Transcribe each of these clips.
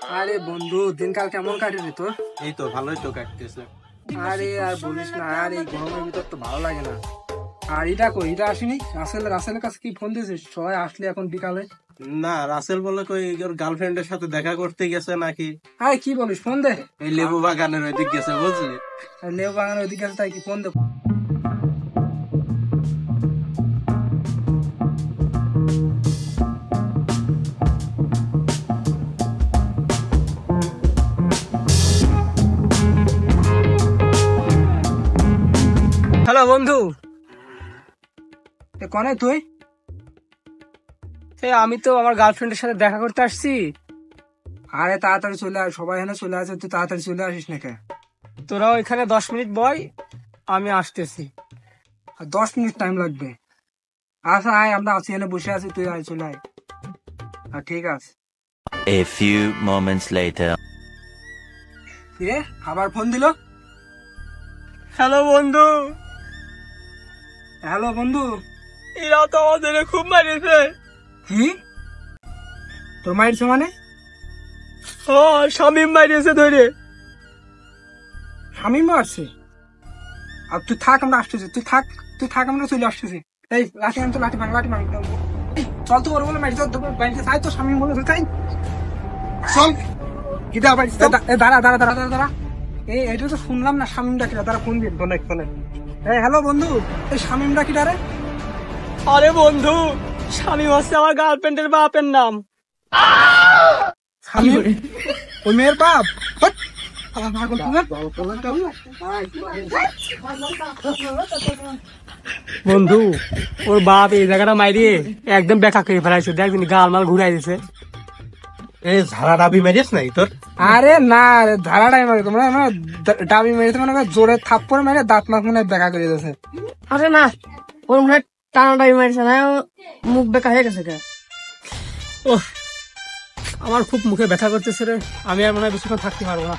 আরে বন্ধু, দিনকাল কেমন কাটে রে তোর? এই তো ভালোই তো কাটতেছে। আরে আর বলিস না, আর এই গরমের ভিতর তো ভালো লাগে না। আর এটা কই, এটা আসেনি? রাসেলের কাছে কি ফোন দিয়েছিস? সবাই আসলে এখন বিকালে। না, রাসেল বলে কই ওর গার্লফ্রেন্ডের সাথে দেখা করতে গেছে নাকি। আরে কি বলিস, ফোন দে। এই লেবু বাগানের ওইদিক গেছে বুঝলি। লেবু বাগানের ওইদিকে আছে, তাই কি ফোন দে। হ্যালো বন্ধু, কনে তুই? আমি তো আমার গার্লফ্রেন্ডের সাথে দেখা করতে আসছি। আরে তাড়াতাড়ি চলে আয়, সবাই এখানে চলে আসে, তুই তাড়াতাড়ি চলে আসিস নাকি? তোরাও এখানে 10 মিনিট বয়, আমি আসতেছি। 10 মিনিট টাইম লাগবে? আচ্ছা আয়, আমরা আছি এখানে বসে আছি, তুই আয়, চলে আয়। ঠিক আছে। A few moments later. এ আবার ফোন দিল। হ্যালো বন্ধু। হ্যালো বন্ধু, এরা তো আমাদের খুব মারিয়েছে। কি তোর মারিয়েছে মানে? ও শামিম মারিয়েছে ধরে। শামিম মারছে? আর তুই থাক, আমরা আসতেছি, তুই থাক আমরা চলে আসতেছি। এই লাঠি আনতো, লাঠি ভাঙ। চল তো, ওর বলে মারি, চল বাড়িতে চাই তো, শামিম বলে তাই চল। গিদা বাড়ি, দাঁড়া। এটা তো শুনলাম না, শামিম ডাকিরা, তারা ফোন দিয়ে ফোনে। এই হ্যালো বন্ধু, এই শামিম ডাকিরা রে। আরে বন্ধু, শামিম হচ্ছে আমার গার্লফ্রেন্ডের বাপের নাম। শামিম ওই মেয়ের বাপ? বন্ধু, ওর বাপ এই জায়গাটা মাইরিয়ে একদম বেকা করে ফেলাইছে, দেখবি গাল মাল ঘুরাই দিছে। এই ঝাড়া ডাবি মেরিস নাই তোর? আরে না, ধারাটাই মারে তোমরা, ডাবি মেরেছে মানে জোরে থাপ্পড় মেরে দাঁত মাখ মনে বেকা করে দিয়েছে। আরে না, ওর মনে হয় টানাটাই মারিছে না, মুখ বেকা হয়ে গেছে। ও, আমার খুব মুখে ব্যথা করতেছে রে, আমি আর মনে হয় বেশিক্ষণ থাকতে পারবো না।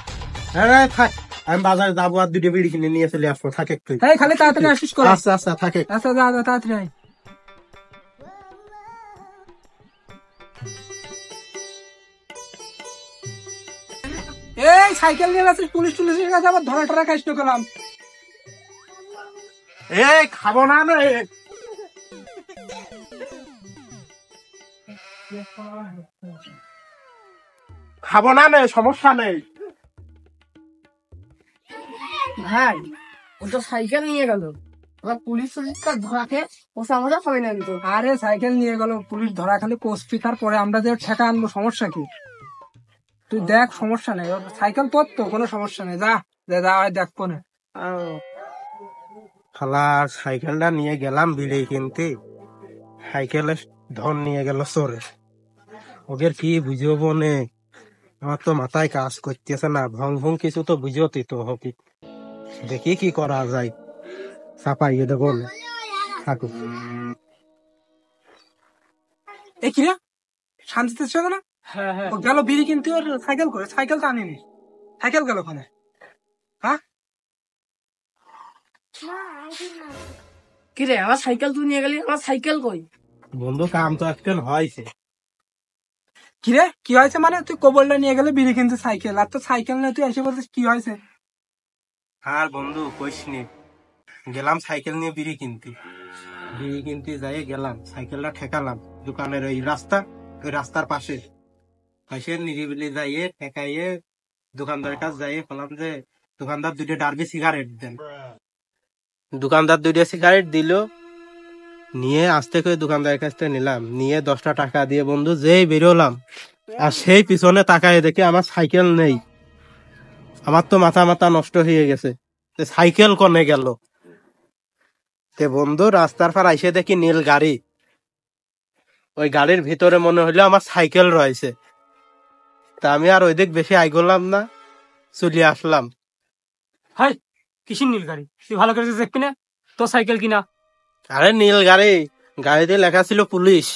হ্যাঁ থাক, আমি বাজারে যাবো, আর দুটো বিড়ি কিনে নিয়ে চলে আসবো। থাকে তুই। তাই খালি তাড়াতাড়ি আসিস কর। আচ্ছা থাকে। আচ্ছা যা তাড়াতাড়ি আয়। এই সাইকেল নিয়ে যাচ্ছিস, পুলিশের কাছে আবার ধরা খাইস না করলাম। এই খাবো না রে। খাবো না রে, সমস্যা নেই। ভাই, ও তো সাইকেল নিয়ে গেল, পুলিশ ধরা খেয়ে ও সামোসা খাবে না তো। আরে সাইকেল নিয়ে গেল, পুলিশ ধরা খালি কোস্টি, তারপরে আমরা যে ঠেকা আনবো, সমস্যা কি? তুই দেখ, সমস্যা নেই, ওর সাইকেল তোর তো, কোনো সমস্যা নেই, যা দেখবো না। খালা সাইকেলটা নিয়ে গেলাম বিড়ি কিনতে, সাইকেলে ধন নিয়ে গেল চোরে। ওদের কি বুঝবো নে, আমার তো মাথায় কাজ করতেছে না। ভং কিছু তো বুঝতে তো হবে, দেখি কি করা যায়। চাপাইয়ে দেবো না, থাকুক। এ কিরা শান্তিতে ছিল না? ও গেল বিড়ি কিনতে, ওর সাইকেল করে, সাইকেল তো আনিনি, সাইকেল গেল ওখানে। হ্যাঁ কিরে, আমার সাইকেল তুই নিয়ে গেলি, আমার সাইকেল কই? বন্ধু কাম তো আজকাল হয়েছে। কিরে কি হয়েছে মানে? তুই কবলটা নিয়ে গেলে বিড়ি কিনতে সাইকেল, আর তো সাইকেল নিয়ে তুই এসে বলছিস কি হয়েছে? আর বন্ধু কইস নি, গেলাম সাইকেল নিয়ে বিড়ি কিনতে যাই গেলাম, সাইকেলটা ঠেকালাম দোকানের ওই রাস্তার পাশে। নিরিবিলি যাইয়ে ঠেকাইয়ে দোকানদারের কাছে যাইয়ে বললাম যে, দোকানদার দুটো ডার্বি সিগারেট দেন। দোকানদার দুটো সিগারেট দিল, নিয়ে আসতে করে দোকানদারের কাছ থেকে নিলাম, নিয়ে 10টা টাকা দিয়ে বন্ধু যেই বেরোলাম, আর সেই পিছনে তাকায় দেখি আমার সাইকেল নেই। আমার তো মাথা নষ্ট হয়ে গেছে, সাইকেল কনে গেল। তে বন্ধু রাস্তার পার আইসে দেখি নীল গাড়ি, ওই গাড়ির ভিতরে মনে হইলো আমার সাইকেল রয়েছে। তা আমি আর ওই দিক বেশি আইগলাম না, চলে আসলাম। হাই, কিসির নীল গাড়ি? তুই ভালো করে দেখবি না, তোর সাইকেল কিনা। আরে নীল গাড়ি, গাড়িতে লেখা ছিল পুলিশ,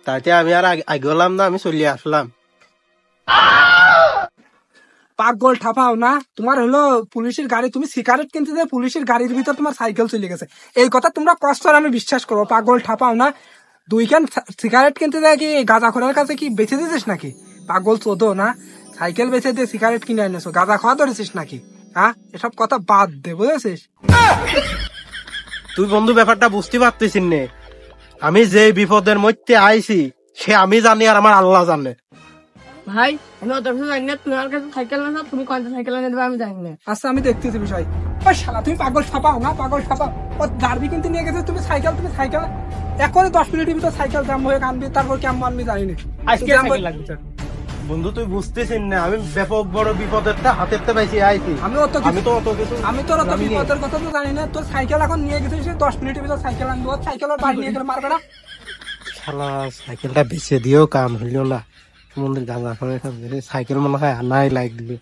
তাইতে আমি আর আইগলাম না, আমি চলে আসলাম। পাগল ঠাপাও না, তোমার হলো পুলিশের গাড়ি, তুমি সিগারেট কিনতে যাও, পুলিশের গাড়ির ভিতর তোমার সাইকেল চলে গেছে, এই কথা তোমরা কষ্ট আমি বিশ্বাস করবো? পাগল ঠাপাও না, 2 ক্যান সিগারেট কিনতে যায় কি গাঁজা খোরার কাছে কি বেঁচে দিয়েছিস নাকি? পাগল চোদো না, সাইকেল বেচে দিয়ে সিগারেট কিনে এনেছো, গাঁজা খাওয়া ধরেছিস নাকি? হ্যাঁ, এসব কথা বাদ দে, বুঝেছিস? তুই বন্ধু ব্যাপারটা বুঝতে পারতেছিস নে, আমি যে বিপদের মধ্যে আইছি সে আমি জানি আর আমার আল্লাহ জানে। ভাই আমি অত কিছু জানি না, তোমার কাছে সাইকেল না, তুমি কোনটা সাইকেল এনে দেবে আমি জানি না। আচ্ছা আমি দেখতেছি বিষয়। ওই শালা তুমি পাগল ছাপাও না, পাগল ছাপাও। ও গাড়ি কিনতে নিয়ে গেছে, তুমি সাইকেল এখনই 10 মিনিটের ভিতর সাইকেল জ্যাম হয়ে আনবি, তারপর কেমন আনবি জানি না। আজকে সাইকেল লাগবে তোর। বন্ধু তুই বুঝতেছিস না, আমি ব্যাপক বড় বিপদের হাতের পাইছি আইছি। আমি আমি তো অত কিছু তোর অত জানি না। বিপদের কথা তো জানি না। তোর সাইকেল এখন নিয়ে গেছিস, 10 মিনিটের ভিতর সাইকেল আনবি। ওর সাইকেল ওর বাড়ি নিয়ে গেলে মারবে না? শালা সাইকেলটা বেচে দিয়েও কাম হইল না, সমুদ্রের গাঁজা করে সাইকেল মনে হয় আনাই লাগবে।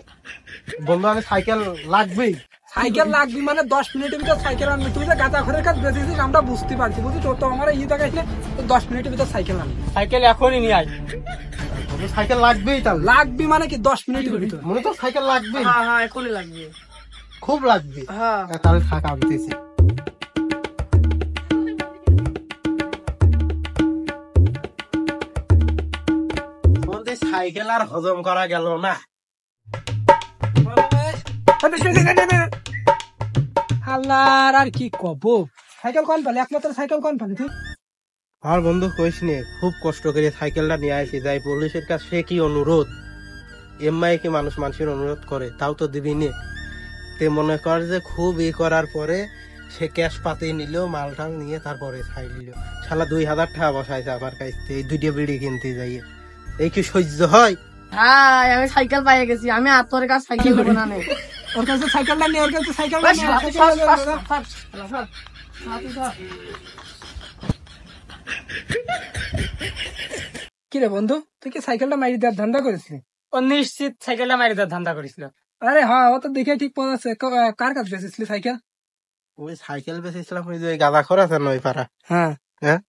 বন্ধু আমি সাইকেল লাগবেই। সাইকেল লাগবি মানে 10 মিনিটের ভিতর সাইকেল আনবি। তুই যে গাঁজা ঘরের কাজ বেঁচেছিস আমরা বুঝতে পারছি, বুঝিস? তো আমার এই দেখাইছে তো 10 মিনিটের ভিতর সাইকেল আনবি। সাইকেল এখনই নিয়ে আয়। বন্ধু সাইকেল লাগবেই, তাহলে লাগবি মানে কি 10 মিনিটের ভিতর? মনে তো সাইকেল লাগবেই, হ্যাঁ হ্যাঁ এখনই লাগবে। খুব লাগবে। হ্যাঁ তাহলে থাক আনতেছি। সাইকেল আর হজম করা গেল না। আল্লাহর আর কি কব। সাইকেল কোন পালি? একমাত্র সাইকেল কোন পালি তুই? আর বন্ধু কইস নে, খুব কষ্ট করে সাইকেলটা নিয়ে আসি, যাই পুলিশের কাছে সে কি অনুরোধ, এমআই কি মানুষের অনুরোধ করে, তাও তো দিবি নে। তে মনে কর যে খুব করার পরে সে ক্যাশ পাতি নিল, মালটা নিয়ে তারপরে ছাই নিল। শালা 2000 টাকা বসাইছে আমার কাছ থেকে, এই 2টা বিড়ি কিনতে যাইয়ে। এই কি সহ্য হয়? হ্যাঁ আমি সাইকেল পাইয়ে গেছি, আমি আর তোর কাছে সাইকেল দেবো না। ওর কাছে সাইকেলটা নিয়ে, ওর কাছে সাইকেলটা নিয়ে। কি রে বন্ধু, তুই কি সাইকেলটা মারি দেওয়ার ধান্দা করেছিলি? ও নিশ্চিত সাইকেলটা মারি দেওয়ার ধান্দা করেছিল। আরে হ্যাঁ, ও তো দেখে ঠিক মনে হচ্ছে। কার কাছে বেঁচেছিলি সাইকেল? ওই সাইকেল বেচেছিলাম ওই যে ওই গাঁদা খোর আছে না ওই পাড়া, হ্যাঁ হ্যাঁ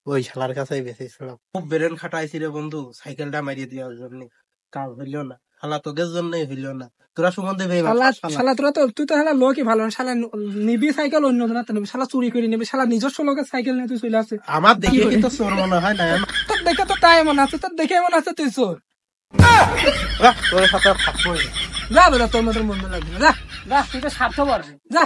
ওই শালার কাছেই বেচেছিলাম। খুব ব্রেন খাটাইছি রে বন্ধু সাইকেলটা মারিয়ে দেওয়ার জন্য, কাজ হইল না। শালা তোদের জন্যই হইল না, তোরা সম্বন্ধে শালা তোরা তো, তুই তো শালা লোকই ভালো না। শালা নিবি সাইকেল অন্য না, শালা চুরি করে নিবি। শালা নিজস্ব লোকের সাইকেল নিয়ে তুই চলে আসে। আমার দেখে কিন্তু চোর মনে হয় না। তোর দেখে তো তাই মনে আছে, তোর দেখে মনে আছে তুই চোর। তোর সাথে থাকবো। যা বেটা, তোর মতো মন লাগবে না। যা তুই তো স্বার্থপর। যা।